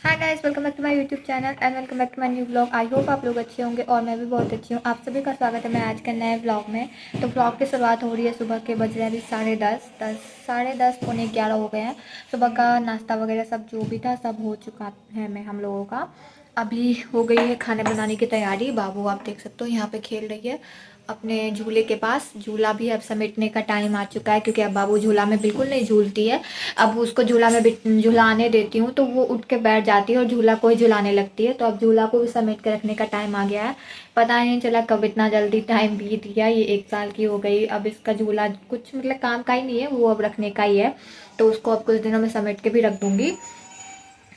Hi guys, welcome back to my YouTube channel and welcome back to my new blog. I hope आप लोग अच्छे होंगे और मैं भी बहुत अच्छी हूँ। आप सभी का स्वागत है मैं आज के नए ब्लॉग में। तो ब्लॉग की शुरुआत हो रही है सुबह के, बज रहे हैं अभी 10:30 पौने 11 हो गए हैं। सुबह का नाश्ता वगैरह सब जो भी था सब हो चुका है मैं हम लोगों का। अभी हो गई है खाने बनाने की तैयारी। बाबू आप देख सकते हो यहाँ पे खेल रही है अपने झूले के पास। झूला भी अब समेटने का टाइम आ चुका है क्योंकि अब बाबू झूला में बिल्कुल नहीं झूलती है। अब उसको झूला में झूलाने देती हूँ तो वो उठ के बैठ जाती है और झूला को ही झूलाने लगती है। तो अब झूला को भी समेट के रखने का टाइम आ गया है। पता नहीं चला कब इतना जल्दी टाइम बीत गया। ये 1 साल की हो गई। अब इसका झूला कुछ मतलब काम का ही नहीं है, वो अब रखने का ही है। तो उसको अब कुछ दिनों में समेट के भी रख दूँगी।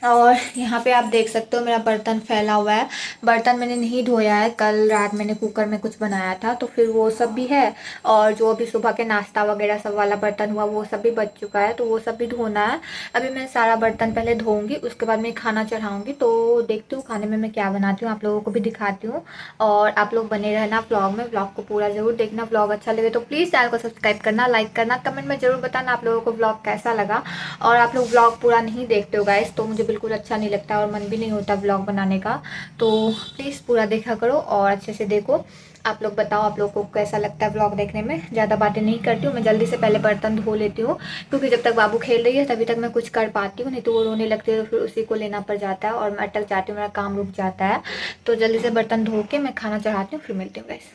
और यहाँ पे आप देख सकते हो मेरा बर्तन फैला हुआ है। बर्तन मैंने नहीं धोया है, कल रात मैंने कुकर में कुछ बनाया था तो फिर वो सब भी है। और जो अभी सुबह के नाश्ता वगैरह सब वाला बर्तन हुआ वो सब भी बच चुका है, तो वो सब भी धोना है। अभी मैं सारा बर्तन पहले धोऊंगी, उसके बाद मैं खाना चढ़ाऊंगी। तो देखती हूँ खाने में मैं क्या बनाती हूँ, आप लोगों को भी दिखाती हूँ। और आप लोग बने रहना ब्लॉग में, ब्लॉग को पूरा ज़रूर देखना। ब्लॉग अच्छा लगे तो प्लीज़ चैनल को सब्सक्राइब करना, लाइक करना, कमेंट में ज़रूर बताना आप लोगों को ब्लॉग कैसा लगा। और आप लोग ब्लॉग पूरा नहीं देखते हो गाइस, तो मुझे बिल्कुल अच्छा नहीं लगता और मन भी नहीं होता ब्लॉग बनाने का। तो प्लीज़ पूरा देखा करो और अच्छे से देखो। आप लोग बताओ आप लोग को कैसा लगता है ब्लॉग देखने में। ज़्यादा बातें नहीं करती हूँ मैं, जल्दी से पहले बर्तन धो लेती हूँ क्योंकि जब तक बाबू खेल रही है तभी तक मैं कुछ कर पाती हूँ, नहीं तो वो रोने लगती है तो फिर उसी को लेना पड़ जाता है और मैं अटक जाती हूँ, मेरा काम रुक जाता है। तो जल्दी से बर्तन धो के मैं खाना चढ़ाती हूँ, फिर मिलती हूँ गाइस।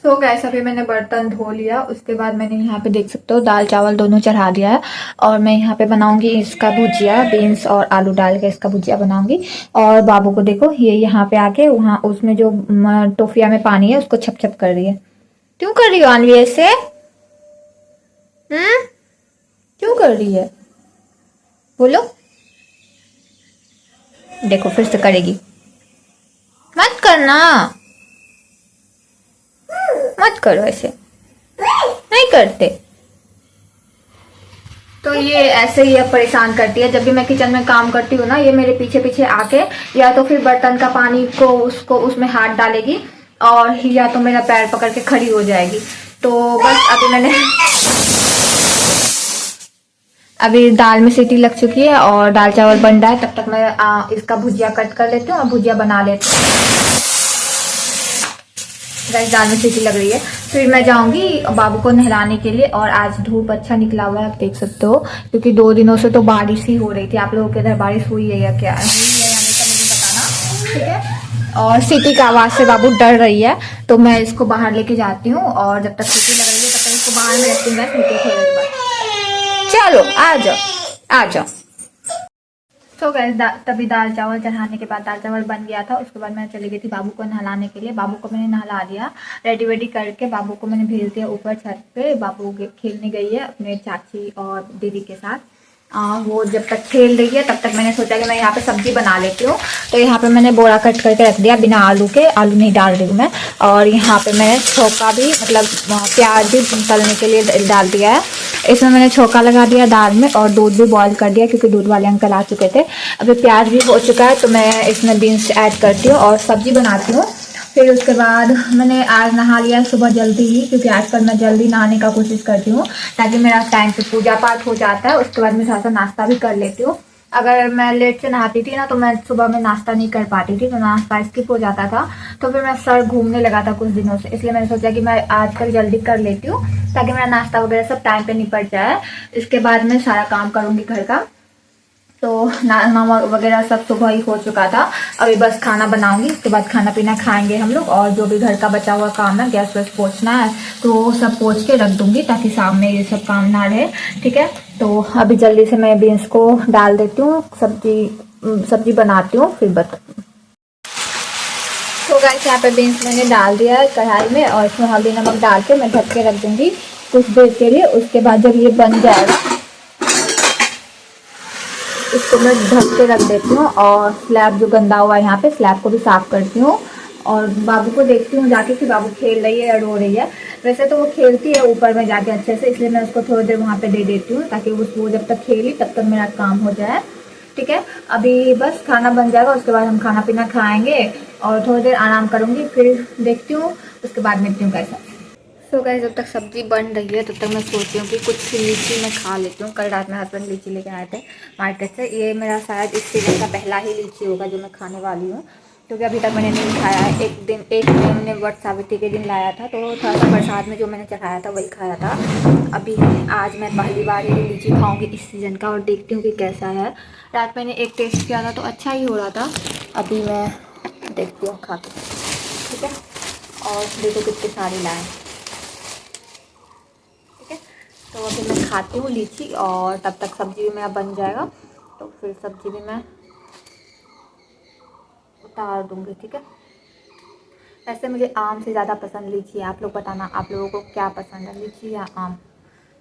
सो गैस अभी मैंने बर्तन धो लिया, उसके बाद मैंने यहाँ पे देख सकते हो दाल चावल दोनों चढ़ा दिया है। और मैं यहाँ पे बनाऊंगी इसका भुजिया, बीन्स और आलू डाल के इसका भुजिया बनाऊंगी। और बाबू को देखो ये यहाँ पे आके वहाँ उसमें जो टोफिया में पानी है उसको छप छप कर रही है। क्यों कर रही हो आनवी ऐसे? हम्म, क्यों कर रही है बोलो? देखो फिर से करेगी। मत करना, मत करो ऐसे, नहीं करते। तो ये ऐसे ही अब परेशान करती है। जब भी मैं किचन में काम करती हूँ ना, ये मेरे पीछे पीछे आके या तो फिर बर्तन का पानी को उसको उसमें हाथ डालेगी और या तो मेरा पैर पकड़ के खड़ी हो जाएगी। तो बस अभी दाल में सीटी लग चुकी है और दाल चावल बन रहा है। तब तक मैं इसका भुजिया कट कर लेती हूँ और भुजिया बना लेती हूँ। गाइस दाल में सीटी लग रही है, फिर मैं जाऊंगी बाबू को नहलाने के लिए। और आज धूप अच्छा निकला हुआ है, आप देख सकते हो, क्योंकि 2 दिनों से तो बारिश ही हो रही थी। आप लोगों के इधर बारिश हुई है या क्या हुई है या नहीं का मुझे बताना, ठीक है। और सीटी का आवाज से बाबू डर रही है तो मैं इसको बाहर लेके जाती हूँ और जब तक सीटी लग रही है तब तक इसको बाहर में रखती हूँ। थोड़ी देर बाद चलो आ जाओ, आ जाओ। तो गैस तभी दाल चावल चढ़ाने के बाद दाल चावल बन गया था। उसके बाद मैं चली गई थी बाबू को नहलाने के लिए। बाबू को मैंने नहला दिया, रेडी वेडी करके बाबू को मैंने भेज दिया ऊपर छत पे। बाबू खेलने गई है अपने चाची और दीदी के साथ। वो जब तक खेल रही है तब तक मैंने सोचा कि मैं यहाँ पे सब्जी बना लेती हूँ। तो यहाँ पे मैंने बोरा कट करके रख दिया बिना आलू के, आलू नहीं डाल रही हूँ मैं। और यहाँ पे मैंने छोका भी मतलब प्याज भी तलने के लिए डाल दिया है। इसमें मैंने छोका लगा दिया दाल में और दूध भी बॉईल कर दिया क्योंकि दूध वाले अंकल आ चुके थे। अभी प्याज भी हो चुका है तो मैं इसमें बीन्स ऐड करती हूँ और सब्जी बनाती हूँ। फिर उसके बाद मैंने आज नहा लिया सुबह जल्दी ही, क्योंकि आजकल मैं जल्दी नहाने का कोशिश करती हूँ ताकि मेरा टाइम पे पूजा पाठ हो जाता है। उसके बाद मैं थोड़ा सा नाश्ता भी कर लेती हूँ। अगर मैं लेट से नहाती थी ना तो मैं सुबह में नाश्ता नहीं कर पाती थी, तो नाश्ता स्किप हो जाता था। तो फिर मेरा सर घूमने लगा था कुछ दिनों से, इसलिए मैंने सोचा कि मैं आजकल जल्दी कर लेती हूँ ताकि मेरा नाश्ता वगैरह सब टाइम पे निपट जाए। इसके बाद मैं सारा काम करूँगी घर का। तो नाश्ता वगैरह सब सुबह ही हो चुका था, अभी बस खाना बनाऊंगी। उसके बाद खाना पीना खाएंगे हम लोग और जो भी घर का बचा हुआ काम है, गैस वैस पोछना है तो वो सब पोछ के रख दूंगी ताकि सामने ये सब काम ना रहे, ठीक है। तो अभी जल्दी से मैं बीन्स को डाल देती हूँ, सब्जी बनाती हूँ फिर बता। तो गाइस यहाँ पे बीन्स मैंने डाल दिया है कढ़ाई में और इसमें हल्दी नमक डाल के मैं ढक के रख दूंगी कुछ देर के लिए। उसके बाद जब ये बन जाएगा इसको मैं ढक के रख देती हूँ और स्लैब जो गंदा हुआ है यहाँ पे स्लैब को भी साफ करती हूँ। और बाबू को देखती हूँ जाके कि बाबू खेल रही है या रो रही है। वैसे तो वो खेलती है ऊपर में जाके अच्छे से, इसलिए मैं उसको थोड़ी देर वहाँ पे दे देती हूँ ताकि वो जब तक खेली तब तक मेरा काम हो जाए, ठीक है। अभी बस खाना बन जाएगा, उसके बाद हम खाना पीना खाएंगे और थोड़ी देर आराम करूँगी, फिर देखती हूँ उसके बाद मिलती हूँ कैसा। सो गाइस, जब तक सब्ज़ी बन रही है तब तक मैं सोच रही हूँ कि कुछ लीची मैं खा लेती हूँ। कल रात में हस्बैंड लीची लेके आए थे मार्केट से। ये मेरा शायद इस सीज़न का पहला ही लीची होगा जो मैं खाने वाली हूँ, क्योंकि अभी तक मैंने नहीं खाया है। एक दिन मैंने वट सावित्री के दिन लाया था, तो थोड़ा सा प्रसाद में जो मैंने चढ़ाया था वही खाया था। अभी आज मैं पहली बार ये लीची खाऊँगी इस सीज़न का, और देखती हूँ कि कैसा है। रात मैंने एक टेस्ट किया था तो अच्छा ही हो रहा था। अभी मैं देखती हूँ खा के, ठीक है। और देखो कितने सारे लाए, ठीक है। तो अभी मैं खाती हूँ लीची, और तब तक सब्ज़ी भी मेरा बन जाएगा, तो फिर सब्ज़ी भी मैं उतार दूँगी, ठीक है। वैसे मुझे आम से ज़्यादा पसंद लीची है। आप लोग बताना, आप लोगों को क्या पसंद है, लीची या आम?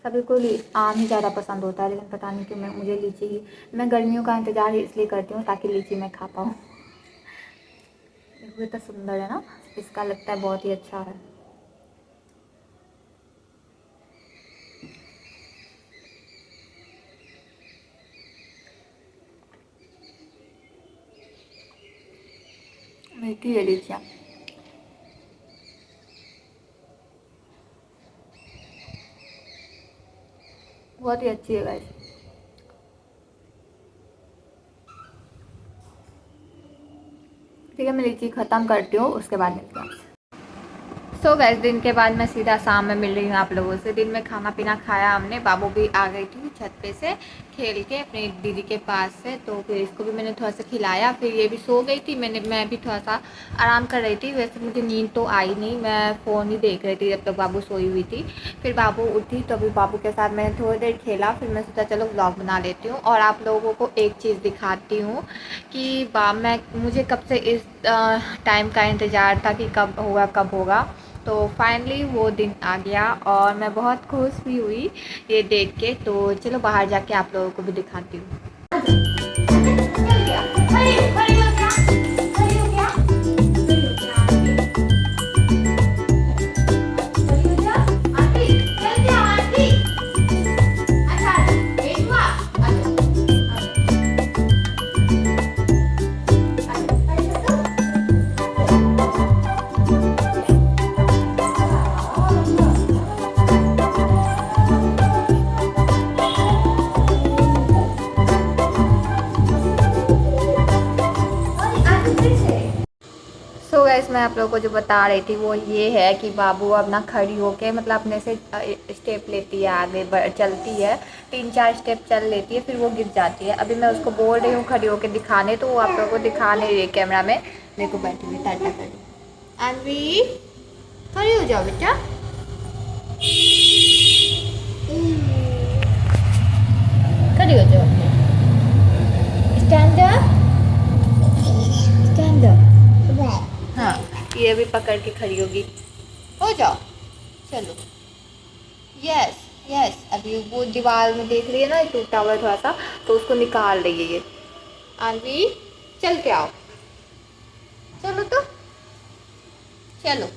सभी को आम ही ज़्यादा पसंद होता है, लेकिन पता नहीं क्यों मुझे लीची ही। मैं गर्मियों का इंतज़ार ही इसलिए करती हूँ ताकि लीची मैं खा पाऊँ। ये तो सुंदर है ना, इसका लगता है बहुत ही अच्छा है। मीठी है लीचियाँ। बहुत ही अच्छी है गाइस। ठीक है, मैं लीची ख़त्म करती हूँ, उसके बाद मिलती हूँ। सो गैस, दिन के बाद मैं सीधा शाम में मिल रही हूँ आप लोगों से। दिन में खाना पीना खाया हमने। बाबू भी आ गई थी छत पे से खेल के अपनी दीदी के पास से, तो फिर इसको भी मैंने थोड़ा सा खिलाया। फिर ये भी सो गई थी, मैं भी थोड़ा सा आराम कर रही थी। वैसे मुझे नींद तो आई नहीं, मैं फ़ोन ही देख रही थी जब तक बाबू सोई हुई थी। फिर बाबू उठी तो अभी बाबू के साथ मैंने थोड़ी देर खेला। फिर मैं सोचा चलो व्लॉग बना लेती हूँ और आप लोगों को एक चीज़ दिखाती हूँ कि मुझे कब से इस टाइम का इंतज़ार था कि कब होगा। तो फाइनली वो दिन आ गया और मैं बहुत खुश भी हुई ये देख के। तो चलो बाहर जाके आप लोगों को भी दिखाती हूँ। सो गैस, मैं आप लोगों को जो बता रही थी वो ये है कि बाबू अब ना खड़ी होके मतलब अपने से स्टेप लेती है, आगे चलती है। 3-4 स्टेप चल लेती है, फिर वो गिर जाती है। अभी मैं उसको बोल रही हूँ खड़ी होके दिखाने, तो वो आप लोगों को दिखा नहीं रही कैमरा में। देखो बैठी हुई टाटा कर रही। अनवी, खड़ी हो जाओ बेटा। खड़ी हो जाओ, स्टैंड अप, स्टैंड अप। हाँ, ये भी पकड़ के खड़ी होगी। हो जाओ, चलो। Yes yes. अभी वो दीवार में देख रही है ना, टूटा हुआ है थोड़ा सा, तो उसको निकाल रही है ये। आनवी, चल के आओ, चलो तो, चलो।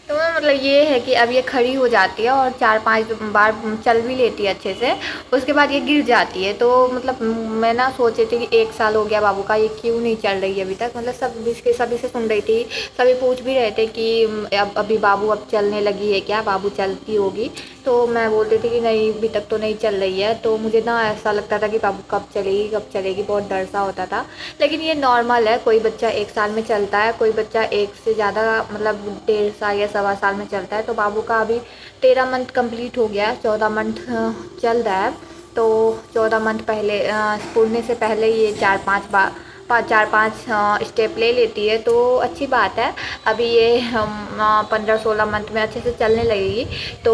तो मतलब ये है कि अब ये खड़ी हो जाती है और 4-5 बार चल भी लेती है अच्छे से। उसके बाद ये गिर जाती है। तो मतलब मैं ना सोच रही थी कि 1 साल हो गया बाबू का, ये क्यों नहीं चल रही है अभी तक। मतलब सभी से सुन रही थी, सभी पूछ भी रहे थे कि अब अभी बाबू अब चलने लगी है क्या, बाबू चलती होगी। तो मैं बोलती थी कि नहीं, अभी तक तो नहीं चल रही है। तो मुझे ना ऐसा लगता था कि बाबू कब चलेगी, बहुत डर सा होता था। लेकिन ये नॉर्मल है, कोई बच्चा 1 साल में चलता है, कोई बच्चा 1 से ज़्यादा मतलब 1.5 साल या 1.25 साल में चलता है। तो बाबू का अभी 13 मंथ कंप्लीट हो गया, 14 मंथ चल रहा है। तो 14 मंथ पहले पूरने से पहले ये 4-5 स्टेप ले लेती है, तो अच्छी बात है। अभी ये 15-16 मंथ में अच्छे से चलने लगेगी, तो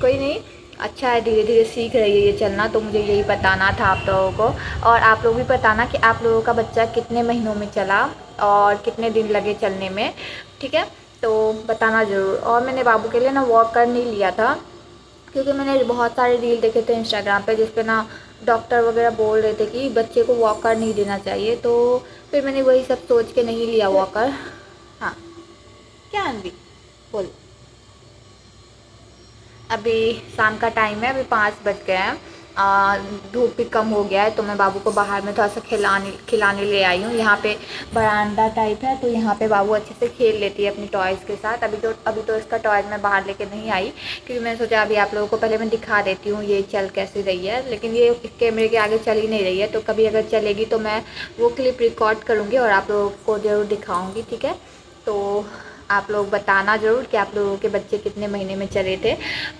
कोई नहीं, अच्छा है, धीरे धीरे सीख रही है ये चलना। तो मुझे यही बताना था आप लोगों को। और आप लोग भी बताना कि आप लोगों का बच्चा कितने महीनों में चला और कितने दिन लगे चलने में, ठीक है। तो बताना ज़रूर। और मैंने बाबू के लिए ना वॉकर नहीं लिया था, क्योंकि मैंने बहुत सारे रील देखे थे इंस्टाग्राम पे, जिस पे ना डॉक्टर वगैरह बोल रहे थे कि बच्चे को वॉकर नहीं देना चाहिए। तो फिर मैंने वही सब सोच के नहीं लिया वॉकर। हाँ, क्या अनवी, बोल। अभी शाम का टाइम है, अभी 5 बज गए हैं धूप भी कम हो गया है तो मैं बाबू को बाहर में थोड़ा सा खिलाने ले आई हूँ। यहाँ पे बरामदा टाइप है तो यहाँ पे बाबू अच्छे से खेल लेती है अपनी टॉयज़ के साथ। अभी तो इसका टॉयज़ मैं बाहर लेके नहीं आई क्योंकि मैंने सोचा अभी आप लोगों को पहले मैं दिखा देती हूँ ये चल कैसी रही है, लेकिन ये कैमरे के आगे चल ही नहीं रही है। तो कभी अगर चलेगी तो मैं वो क्लिप रिकॉर्ड करूँगी और आप लोगों को ज़रूर दिखाऊँगी, ठीक है। तो आप लोग बताना ज़रूर कि आप लोगों के बच्चे कितने महीने में चले थे।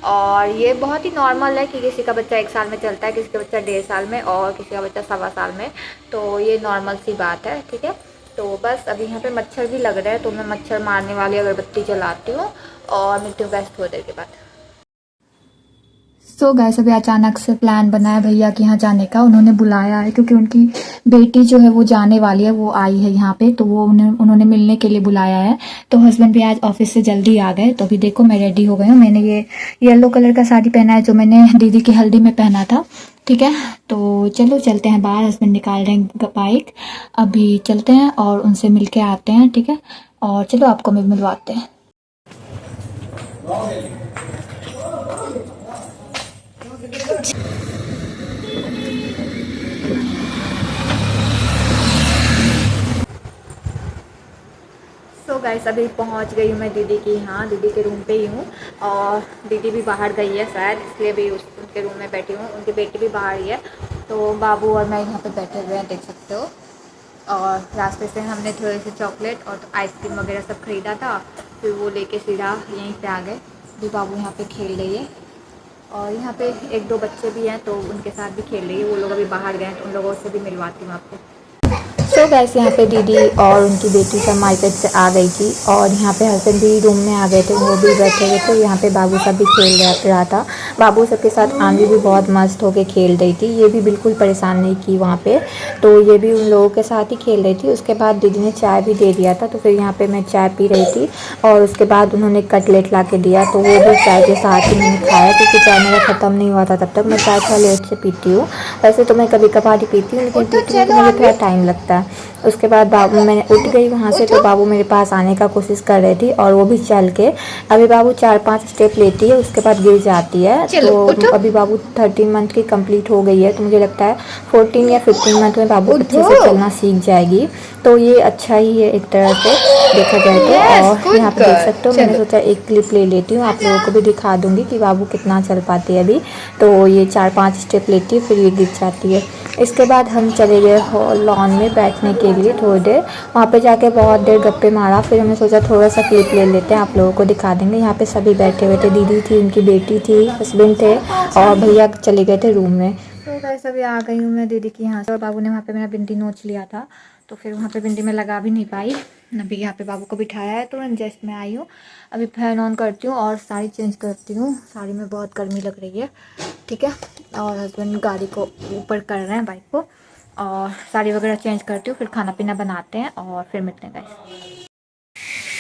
और ये बहुत ही नॉर्मल है कि किसी का बच्चा 1 साल में चलता है, किसी का बच्चा 1.5 साल में और किसी का बच्चा 1.25 साल में, तो ये नॉर्मल सी बात है, ठीक है। तो बस अभी यहाँ पे मच्छर भी लग रहे हैं तो मैं मच्छर मारने वाली अगरबत्ती जलाती हूँ और मिलती हूँ गैस थोड़ी देर के बाद। सो गैस अभी अचानक से प्लान बना है भैया के यहाँ जाने का। उन्होंने बुलाया है क्योंकि उनकी बेटी जो है वो जाने वाली है, वो आई है यहाँ पे, तो वो उन्होंने मिलने के लिए बुलाया है। तो हस्बैंड भी आज ऑफिस से जल्दी आ गए। तो अभी देखो मैं रेडी हो गई हूँ। मैंने ये येलो कलर का साड़ी पहना है जो मैंने दीदी की हल्दी में पहना था, ठीक है। तो चलो चलते हैं बाहर, हस्बैंड निकाल रहे हैं बाइक, अभी चलते हैं और उनसे मिल के आते हैं, ठीक है। और चलो आपको मैं मिलवाते हैं। सो गाइस अभी पहुंच गई हूँ मैं दीदी के यहाँ, दीदी के रूम पे ही हूँ और दीदी भी बाहर गई है शायद, इसलिए भी उनके रूम में बैठी हूँ। उनकी बेटी भी बाहर ही है तो बाबू और मैं यहाँ पे बैठे हुए हैं, देख सकते हो। और रास्ते से हमने थोड़े से चॉकलेट और आइसक्रीम वगैरह सब ख़रीदा था, फिर वो लेके सीधा यहीं पे आ गए। भी बाबू यहाँ पे खेल रही है और यहाँ पे 1-2 बच्चे भी हैं तो उनके साथ भी खेल रही है। वो लोग अभी बाहर गए तो उन लोगों से भी मिलवाती हूँ आपको। तो वैसे यहाँ पे दीदी और उनकी बेटी सब मार्केट से आ गई थी और यहाँ पे हस्बैंड भी रूम में आ गए थे, वो भी बैठे हुए थे। यहाँ पे बाबू सब भी खेल रहा था। बाबू सब के साथ आंधी भी बहुत मस्त होके खेल रही थी, ये भी बिल्कुल परेशान नहीं की वहाँ पे, तो ये भी उन लोगों के साथ ही खेल रही थी। उसके बाद दीदी ने चाय भी दे दिया था तो फिर यहाँ पर मैं चाय पी रही थी और उसके बाद उन्होंने कटलेट ला के दिया तो वो भी चाय के साथ ही मैंने खाया क्योंकि चाय मेरा ख़त्म नहीं हुआ था तब तक। मैं चाय थोड़ा लेट से पीती हूँ, वैसे तो मैं कभी कभार ही पीती हूँ लेकिन पीती हूँ तो मुझे थोड़ा टाइम लगता है। उसके बाद बाबू, मैंने उठ गई वहाँ से तो बाबू मेरे पास आने का कोशिश कर रही थी और वो भी चल के, अभी बाबू 4-5 स्टेप लेती है उसके बाद गिर जाती है। तो अभी बाबू 13 मंथ की कंप्लीट हो गई है तो मुझे लगता है 14 या 15 मंथ में बाबू अच्छे से चलना सीख जाएगी, तो ये अच्छा ही है एक तरह से देखा जाए तो। और यहाँ पे देख सकते हो मैंने सोचा एक क्लिप ले लेती हूँ, आप लोगों को भी दिखा दूँगी कि बाबू कितना चल पाती है अभी। तो ये 4-5 स्टेप लेती है फिर ये गिर जाती है। इसके बाद हम चले गए लॉन में बैठने के लिए थोड़ी देर, वहाँ पे जाके बहुत देर गप्पे मारा। फिर हमने सोचा थोड़ा सा क्लिप ले लेते हैं, आप लोगों को दिखा देंगे। यहाँ पे सभी बैठे हुए थे, दीदी थी, उनकी बेटी थी, हस्बैंड थे और भैया चले गए थे रूम में। तो वैसे अभी आ गई हूँ मैं दीदी की यहाँ से और बाबू ने वहाँ पे मेरा बिंदी नोच लिया था तो फिर वहाँ पे बिंदी में लगा भी नहीं पाई। अभी यहाँ पे बाबू को बिठाया है तो जस्ट मैं आई हूँ, अभी फैन ऑन करती हूँ और साड़ी चेंज करती हूँ। साड़ी में बहुत गर्मी लग रही है, ठीक है। और हस्बैंड गाड़ी को ऊपर कर रहे हैं, बाइक को, और साड़ी वगैरह चेंज करती हूँ, फिर खाना पीना बनाते हैं और फिर मिलते हैं गाइस।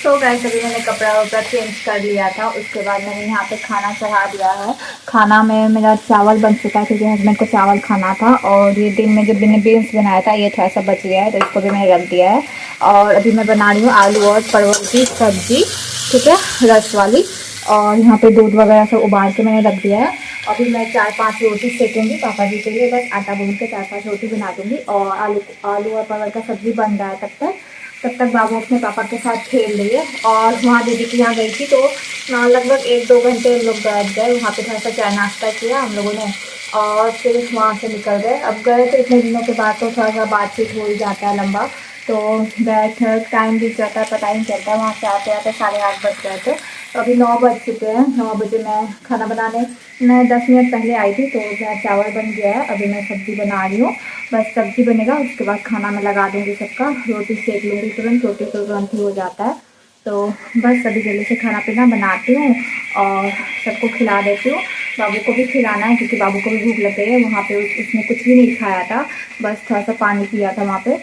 तो गाइस अभी मैंने कपड़ा वपड़ा चेंज कर लिया था, उसके बाद मैंने यहाँ पे खाना चढ़ा दिया है। खाना में मेरा चावल बन चुका है क्योंकि हस्बैंड को चावल खाना था और ये दिन में जब मैंने बीन्स बनाया था ये थोड़ा सा बच गया है तो इसको भी मैंने रख दिया है। और अभी मैं बना रही हूँ आलू और परवल की सब्जी, ठीक है, रस वाली। और यहाँ पे दूध वगैरह सब उबाल के मैंने रख दिया है। अभी मैं 4-5 रोटी सेकूँगी पापा जी के लिए, बस आटा गूँध के 4-5 रोटी बना दूँगी और आलू और परवल का सब्ज़ी बन रहा है। तब तक बाबू अपने पापा के साथ खेल रही है। और वहाँ दीदी के यहाँ गई थी तो लगभग 1-2 घंटे हम लोग बैठ गए वहाँ पे, थोड़ा सा चाय नाश्ता किया हम लोगों ने और फिर वहाँ से निकल गए। अब गए तो इतने दिनों के बाद तो थोड़ा सा बातचीत हो ही जाता है लंबा, तो बैठ टाइम बीत जाता है पता ही नहीं चलता। वहाँ से आते आते 8:30 बज गए थे, तो अभी 9 बज चुके हैं। 9 बजे मैं खाना बनाने, मैं 10 मिनट पहले आई थी तो मेरा चावल बन गया है। अभी मैं सब्ज़ी बना रही हूँ, बस सब्ज़ी बनेगा उसके बाद खाना मैं लगा दूँगी सबका, रोटी सेक लूँगी तुरंत, रोटी तो तुरंत ही हो जाता है। तो बस अभी जल्दी से खाना पीना बनाती हूँ और सबको खिला देती हूँ। बाबू को भी खिलाना है क्योंकि बाबू को भी भूख लग गई है। वहाँ पे उसने कुछ भी नहीं खाया था, बस थोड़ा सा पानी पिया था वहाँ पे।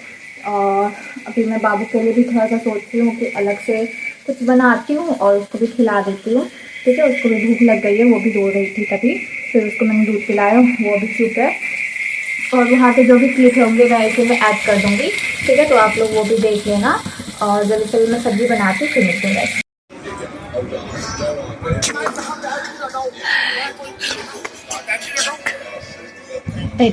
और अभी मैं बाबू के लिए भी थोड़ा सा सोचती हूँ कि अलग से कुछ बनाती हूँ और उसको भी खिला देती हूँ, ठीक है। उसको भी भूख लग गई है, वो भी रो रही थी तभी, फिर उसको मैंने दूध पिलाया, वो भी चुप है। और वहाँ पे जो भी क्लिप होंगे मैं इसे में ऐड कर दूँगी, ठीक है, तो आप लोग वो भी देख लेना। और जल्दी से मैं सब्ज़ी बनाती हूँ फिर मिलते हैं। सो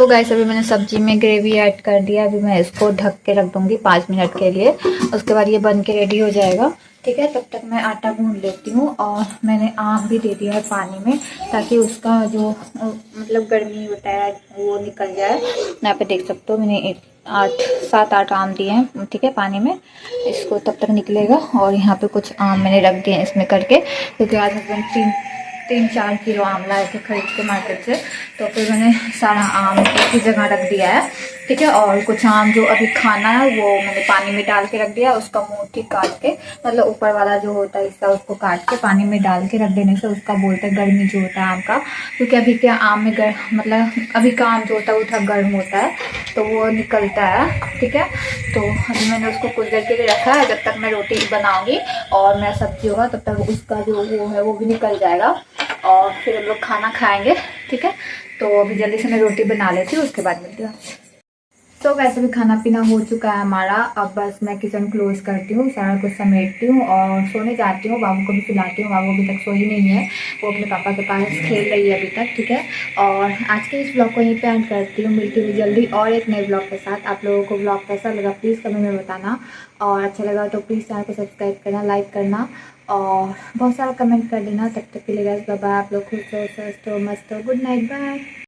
गाइस, अभी मैंने सब्जी में ग्रेवी ऐड कर दिया। अभी मैं इसको ढक के रख दूंगी 5 मिनट के लिए। उसके बाद ये बन के रेडी हो जाएगा। ठीक है, तब तक मैं आटा गूंद लेती हूँ। और मैंने आम भी दे दिया है पानी में, ताकि उसका जो मतलब गर्मी होता है वो निकल जाए। यहाँ पे देख सकते हो मैंने 7-8 आम दिए हैं, ठीक है, पानी में। इसको तब तक निकलेगा। और यहाँ पे कुछ आम मैंने रख दिए हैं इसमें करके, क्योंकि आज हस्बैंड 3-4 किलो आम लाए थे खरीद के मार्केट से। तो फिर मैंने सारा आम एक ही जगह रख दिया है। ठीक है, और कुछ आम जो अभी खाना है वो मैंने पानी में डाल के रख दिया। उसका मोटी काट के, मतलब ऊपर वाला जो होता है हिस्सा, उसको काट के पानी में डाल के रख देने से उसका बोलते हैं गर्मी जो होता है आम का। क्योंकि अभी के आम में मतलब अभी का आम जो होता है वो थोड़ा गर्म होता है, तो वो निकलता है। ठीक है, तो अभी मैंने उसको कुछ देर के लिए रखा है। जब तक मैं रोटी बनाऊंगी और मेरा सब्जी होगा तब तक उसका जो वो है वो भी निकल जाएगा, और फिर हम लोग खाना खाएंगे। ठीक है, तो अभी जल्दी से मैं रोटी बना लेती हूँ, उसके बाद मिलती हूँ। तो वैसे भी खाना पीना हो चुका है हमारा। अब बस मैं किचन क्लोज करती हूँ, सारा कुछ समेटती हूँ और सोने जाती हूँ। बाबू को भी सुलाती हूँ। बाबू अभी तक सोई नहीं है, वो अपने पापा के पास खेल रही है अभी तक। ठीक है, और आज के इस ब्लॉग को यहीं पे एंड करती हूँ। मिलती हूँ जल्दी और एक नए ब्लॉग के साथ। आप लोगों को ब्लॉग कैसा लगा प्लीज़ कमेंट में बताना, और अच्छा लगा तो प्लीज़ चैनल को सब्सक्राइब करना, लाइक करना और बहुत सारा कमेंट कर देना। तब तक के लिए गाइस बाय बाय। आप लोग खुश हो, स्वस्थ हो, मस्त हो। Good night, bye.